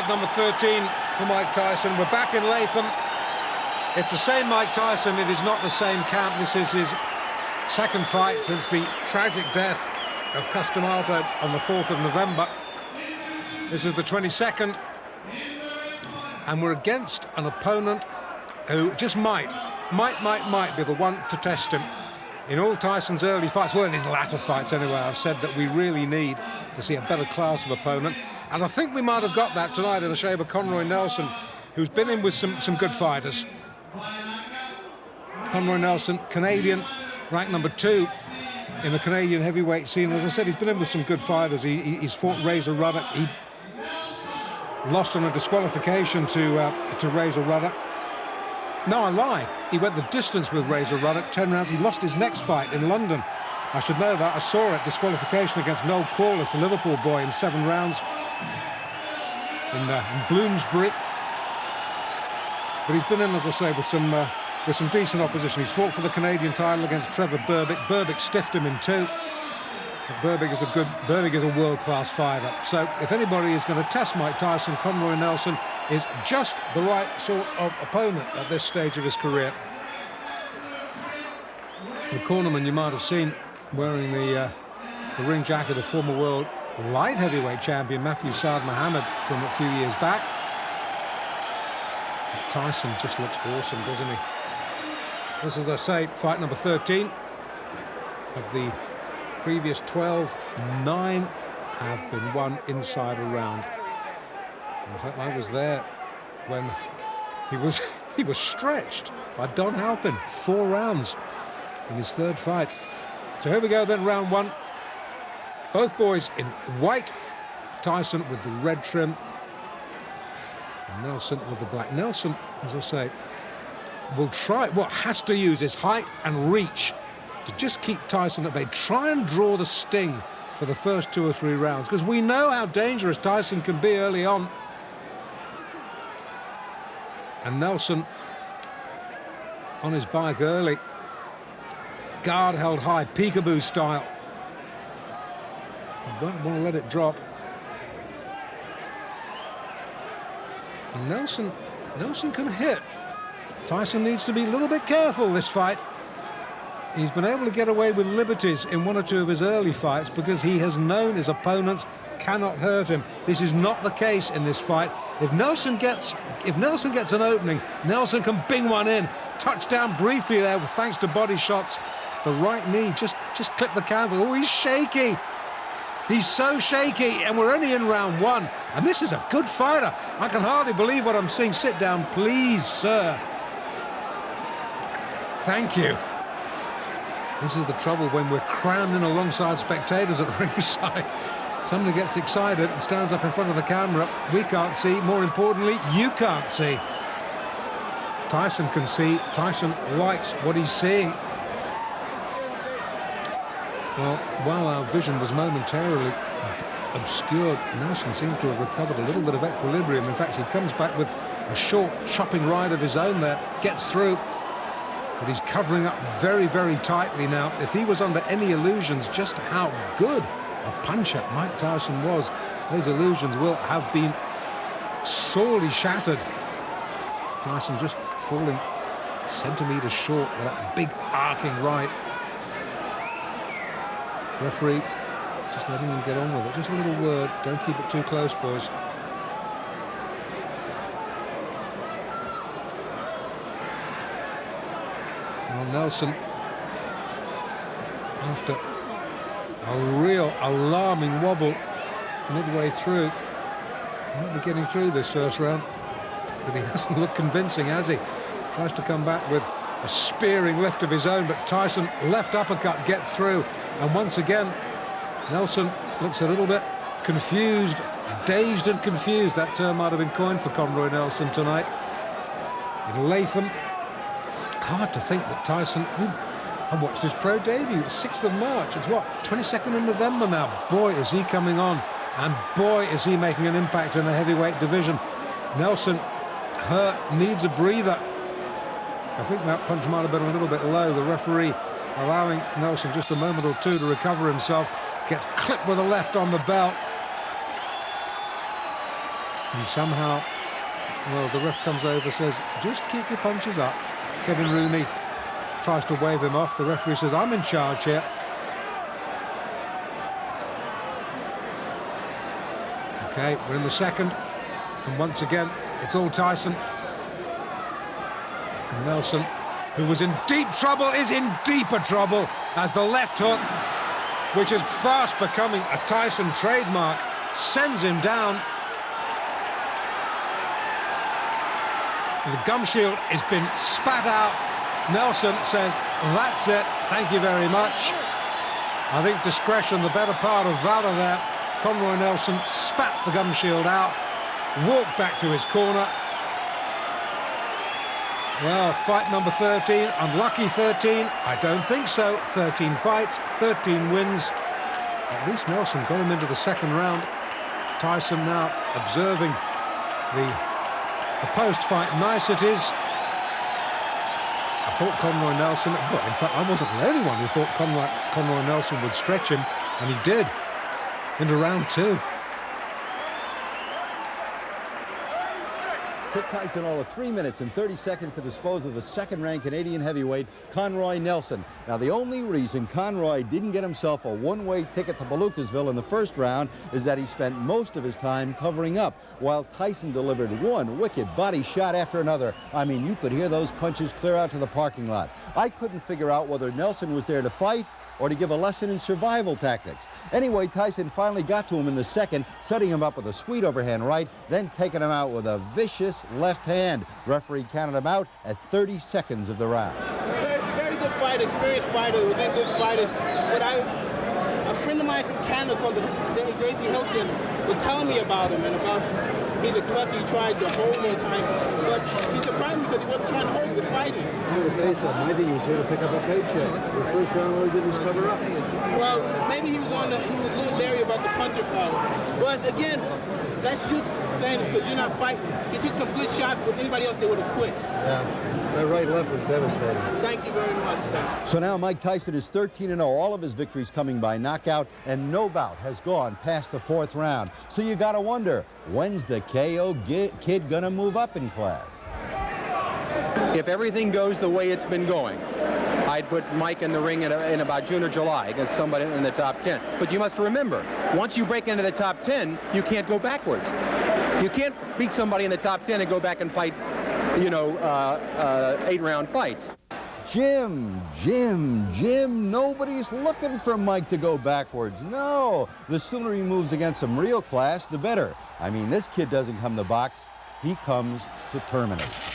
Fight number 13 for Mike Tyson. We're back in Latham. It's the same Mike Tyson. It is not the same camp. This is his second fight since the tragic death of Customato on the 4th of November. This is the 22nd. And we're against an opponent who just might be the one to test him. In all Tyson's early fights, well, in his latter fights anyway, I've said that we really need to see a better class of opponent. And I think we might have got that tonight in the shape of Conroya Nelson, who's been in with some good fighters. Conroya Nelson, Canadian, ranked number 2 in the Canadian heavyweight scene. As I said, he's been in with some good fighters. He's fought Razor Ruddock. He lost on a disqualification to Razor Ruddock. No, I lie. He went the distance with Razor Ruddock, 10 rounds. He lost his next fight in London. I should know that. I saw it. Disqualification against Noel Corliss, the Liverpool boy, in 7 rounds in Bloomsbury. But he's been in, as I say, with some decent opposition. He's fought for the Canadian title against Trevor Berbick. Berbick stiffed him in 2. Berbick is a world-class fighter. So if anybody is going to test Mike Tyson, Conroya Nelson is just the right sort of opponent at this stage of his career. The cornerman you might have seen wearing the ring jacket of former world light heavyweight champion Matthew Saad Mohammed from a few years back. Tyson just looks awesome, doesn't he? This, as I say, fight number 13 of the previous 12. 9 have been won inside a round. In fact, I was there when he was stretched by Don Halpin, 4 rounds in his 3rd fight. So here we go then, round 1. Both boys in white. Tyson with the red trim, and Nelson with the black. Nelson, as I say, will has to use his height and reach to just keep Tyson at bay. Try and draw the sting for the first 2 or 3 rounds, because we know how dangerous Tyson can be early on. And Nelson on his bike early. Guard held high, peekaboo style. Don't want to let it drop. And Nelson can hit. Tyson needs to be a little bit careful this fight. He's been able to get away with liberties in 1 or 2 of his early fights because he has known his opponents cannot hurt him. This is not the case in this fight. If Nelson gets an opening, Nelson can bing one in. Touchdown briefly there, thanks to body shots. The right knee just clipped the canvas. Oh, he's shaky. He's so shaky, and we're only in round 1. And this is a good fighter. I can hardly believe what I'm seeing. Sit down, please, sir. Thank you. This is the trouble when we're crammed in alongside spectators at ringside. Somebody gets excited and stands up in front of the camera. We can't see. More importantly, you can't see. Tyson can see. Tyson likes what he's seeing. Well, while our vision was momentarily obscured, Nelson seems to have recovered a little bit of equilibrium. In fact, he comes back with a short chopping right of his own there, gets through, but he's covering up very, very tightly now. If he was under any illusions just how good a puncher Mike Tyson was, those illusions will have been sorely shattered. Tyson just falling centimetres short with that big arcing right. Referee just letting him get on with it. Just a little word. Don't keep it too close, boys. Well, Nelson, after a real alarming wobble midway through, might be getting through this first round, but he hasn't looked convincing, has he? Tries to come back with a spearing lift of his own, but Tyson, left uppercut, gets through. And once again, Nelson looks a little bit confused, dazed and confused. That term might have been coined for Conroya Nelson tonight. In Latham, hard to think that Tyson... I watched his pro debut, 6th of March. It's what, 22nd of November now. Boy, is he coming on. And boy, is he making an impact in the heavyweight division. Nelson hurt, needs a breather. I think that punch might have been a little bit low. The referee allowing Nelson just a moment or 2 to recover himself. Gets clipped with a left on the belt. And somehow, well, the ref comes over, says, just keep your punches up. Kevin Rooney tries to wave him off. The referee says, I'm in charge here. Okay, we're in the second. And once again, it's all Tyson. And Nelson, who was in deep trouble, is in deeper trouble as the left hook, which is fast becoming a Tyson trademark, sends him down. The gum shield has been spat out. Nelson says, that's it, thank you very much. I think discretion, the better part of valor there. Conroy Nelson spat the gum shield out, walked back to his corner. Well, fight number 13, unlucky 13. I don't think so. 13 fights, 13 wins. At least Nelson got him into the second round. Tyson now observing the post-fight niceties. I thought Conroy Nelson, well, in fact, I wasn't the only one who thought Conroy Nelson would stretch him, and he did into round 2. Took Tyson all of 3 minutes and 30 seconds to dispose of the second-ranked Canadian heavyweight, Conroy Nelson. Now, the only reason Conroy didn't get himself a one-way ticket to Palookasville in the first round is that he spent most of his time covering up, while Tyson delivered one wicked body shot after another. I mean, you could hear those punches clear out to the parking lot. I couldn't figure out whether Nelson was there to fight or to give a lesson in survival tactics. Anyway, Tyson finally got to him in the second, setting him up with a sweet overhand right, then taking him out with a vicious left hand. Referee counted him out at 30 seconds of the round. Very good fighter, experienced fighter, within good fighters. But a friend of mine from Canada called Davey Hilton was telling me about him and about the clutch he tried the whole time. But he surprised me because he wasn't trying to hold, he was fighting. I think he was here to pick up a paycheck. The first round, all he did was cover up. Well, maybe he was a little leery about the puncher power. But again, that's you saying because you're not fighting. He took some good shots, but anybody else, they would have quit. Yeah. That right-left was devastating. Thank you very much, sir. So now Mike Tyson is 13-0, all of his victories coming by knockout, and no bout has gone past the 4th round. So you gotta wonder, when's the KO kid gonna move up in class? If everything goes the way it's been going, I'd put Mike in the ring in about June or July against somebody in the top 10. But you must remember, once you break into the top 10, you can't go backwards. You can't beat somebody in the top 10 and go back and fight, 8-round fights. Jim, nobody's looking for Mike to go backwards. No, the sooner he moves against some real class, the better. I mean, this kid doesn't come to box, he comes to terminate.